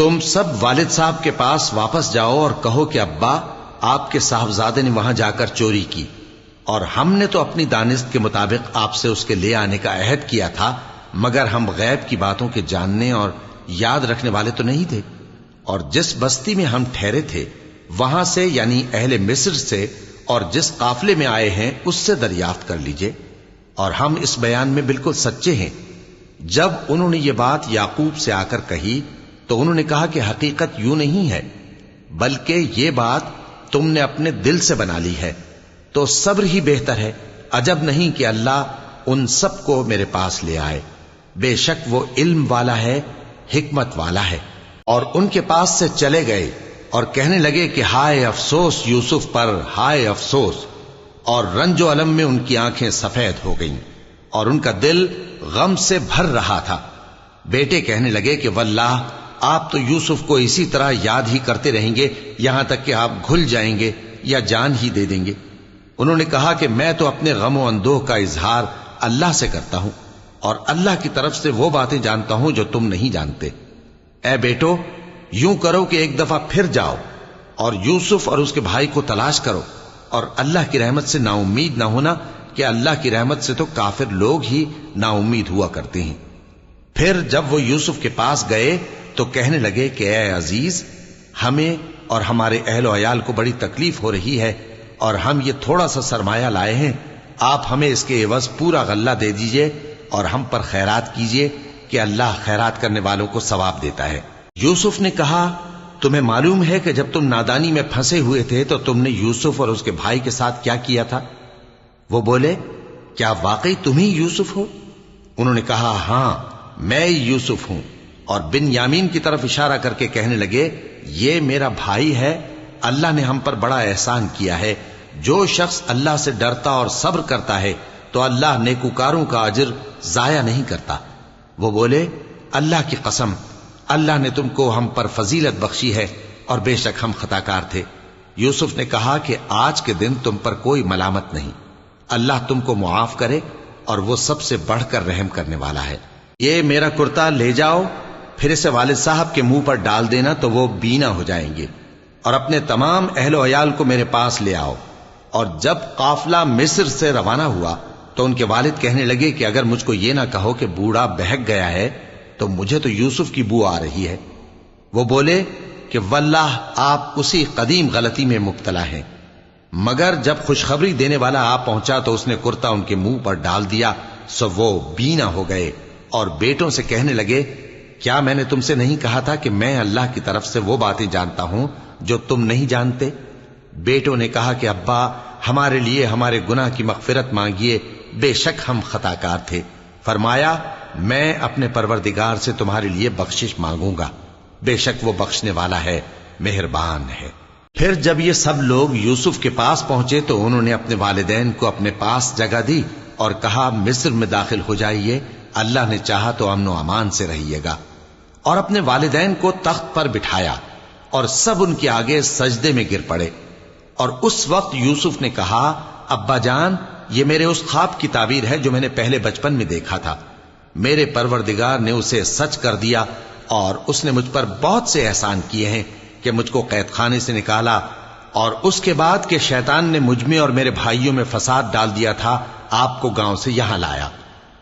تم سب والد صاحب کے پاس واپس جاؤ اور کہو کہ ابا آپ کے صاحبزادے نے وہاں جا کر چوری کی، اور ہم نے تو اپنی دانست کے مطابق آپ سے اس کے لے آنے کا عہد کیا تھا، مگر ہم غیب کی باتوں کے جاننے اور یاد رکھنے والے تو نہیں تھے، اور جس بستی میں ہم ٹھہرے تھے وہاں سے یعنی اہل مصر سے اور جس قافلے میں آئے ہیں اس سے دریافت کر لیجئے، اور ہم اس بیان میں بالکل سچے ہیں۔ جب انہوں نے یہ بات یعقوب سے آ کر کہی تو انہوں نے کہا کہ حقیقت یوں نہیں ہے، بلکہ یہ بات تم نے اپنے دل سے بنا لی ہے، تو صبر ہی بہتر ہے۔ عجب نہیں کہ اللہ ان سب کو میرے پاس لے آئے، بے شک وہ علم والا ہے، حکمت والا ہے۔ اور ان کے پاس سے چلے گئے اور کہنے لگے کہ ہائے افسوس یوسف پر، ہائے افسوس، اور رنج و الم میں ان کی آنکھیں سفید ہو گئیں اور ان کا دل غم سے بھر رہا تھا۔ بیٹے کہنے لگے کہ واللہ آپ تو یوسف کو اسی طرح یاد ہی کرتے رہیں گے یہاں تک کہ آپ گھل جائیں گے یا جان ہی دے دیں گے۔ انہوں نے کہا کہ میں تو اپنے غم و اندوہ کا اظہار اللہ سے کرتا ہوں، اور اللہ کی طرف سے وہ باتیں جانتا ہوں جو تم نہیں جانتے۔ اے بیٹو، یوں کرو کہ ایک دفعہ پھر جاؤ اور یوسف اور اس کے بھائی کو تلاش کرو، اور اللہ کی رحمت سے نا امید نہ ہونا کہ اللہ کی رحمت سے تو کافر لوگ ہی نا امید ہوا کرتے ہیں۔ پھر جب وہ یوسف کے پاس گئے تو کہنے لگے کہ اے عزیز، ہمیں اور ہمارے اہل و عیال کو بڑی تکلیف ہو رہی ہے، اور ہم یہ تھوڑا سا سرمایہ لائے ہیں، آپ ہمیں اس کے عوض پورا غلہ دے دیجئے اور ہم پر خیرات کیجئے کہ اللہ خیرات کرنے والوں کو ثواب دیتا ہے۔ یوسف نے کہا تمہیں معلوم ہے کہ جب تم نادانی میں پھنسے ہوئے تھے تو تم نے یوسف اور اس کے بھائی کے ساتھ کیا کیا تھا؟ وہ بولے کیا واقعی تم ہی یوسف ہو؟ انہوں نے کہا ہاں میں یوسف ہوں، اور بن یامین کی طرف اشارہ کر کے کہنے لگے یہ میرا بھائی ہے، اللہ نے ہم پر بڑا احسان کیا ہے۔ جو شخص اللہ سے ڈرتا اور صبر کرتا ہے تو اللہ نیکوکاروں کا اجر ضائع نہیں کرتا۔ وہ بولے اللہ کی قسم، اللہ نے تم کو ہم پر فضیلت بخشی ہے اور بے شک ہم خطا کار تھے۔ یوسف نے کہا کہ آج کے دن تم پر کوئی ملامت نہیں، اللہ تم کو معاف کرے، اور وہ سب سے بڑھ کر رحم کرنے والا ہے۔ یہ میرا کرتا لے جاؤ، پھر اسے والد صاحب کے منہ پر ڈال دینا تو وہ بینا ہو جائیں گے، اور اپنے تمام اہل و عیال کو میرے پاس لے آؤ۔ اور جب قافلہ مصر سے روانہ ہوا تو ان کے والد کہنے لگے کہ اگر مجھ کو یہ نہ کہو کہ بوڑھا بہک گیا ہے تو مجھے تو یوسف کی بو آ رہی ہے۔ وہ بولے کہ واللہ آپ اسی قدیم غلطی میں مبتلا ہیں۔ مگر جب خوشخبری دینے والا آ پہنچا تو اس نے کرتا ان کے منہ پر ڈال دیا، سو وہ بینا ہو گئے، اور بیٹوں سے کہنے لگے کیا میں نے تم سے نہیں کہا تھا کہ میں اللہ کی طرف سے وہ باتیں جانتا ہوں جو تم نہیں جانتے؟ بیٹوں نے کہا کہ ابا ہمارے لیے ہمارے گناہ کی مغفرت مانگیے، بے شک ہم خطا کار تھے۔ فرمایا میں اپنے پروردگار سے تمہارے لیے بخشش مانگوں گا، بے شک وہ بخشنے والا ہے، مہربان ہے۔ پھر جب یہ سب لوگ یوسف کے پاس پہنچے تو انہوں نے اپنے والدین کو اپنے پاس جگہ دی اور کہا مصر میں داخل ہو جائیے، اللہ نے چاہا تو امن و امان سے رہیے گا۔ اور اپنے والدین کو تخت پر بٹھایا اور سب ان کے آگے سجدے میں گر پڑے۔ اور اس وقت یوسف نے کہا ابا جان، یہ میرے اس خواب کی تعبیر ہے جو میں نے پہلے بچپن میں دیکھا تھا، میرے پروردگار نے اسے سچ کر دیا، اور اس نے مجھ پر بہت سے احسان کیے ہیں کہ مجھ کو قید خانے سے نکالا، اور اس کے بعد کہ شیطان نے مجھ میں اور میرے بھائیوں میں فساد ڈال دیا تھا آپ کو گاؤں سے یہاں لایا۔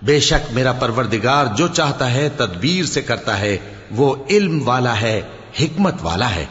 بے شک میرا پروردگار جو چاہتا ہے تدبیر سے کرتا ہے، وہ علم والا ہے، حکمت والا ہے۔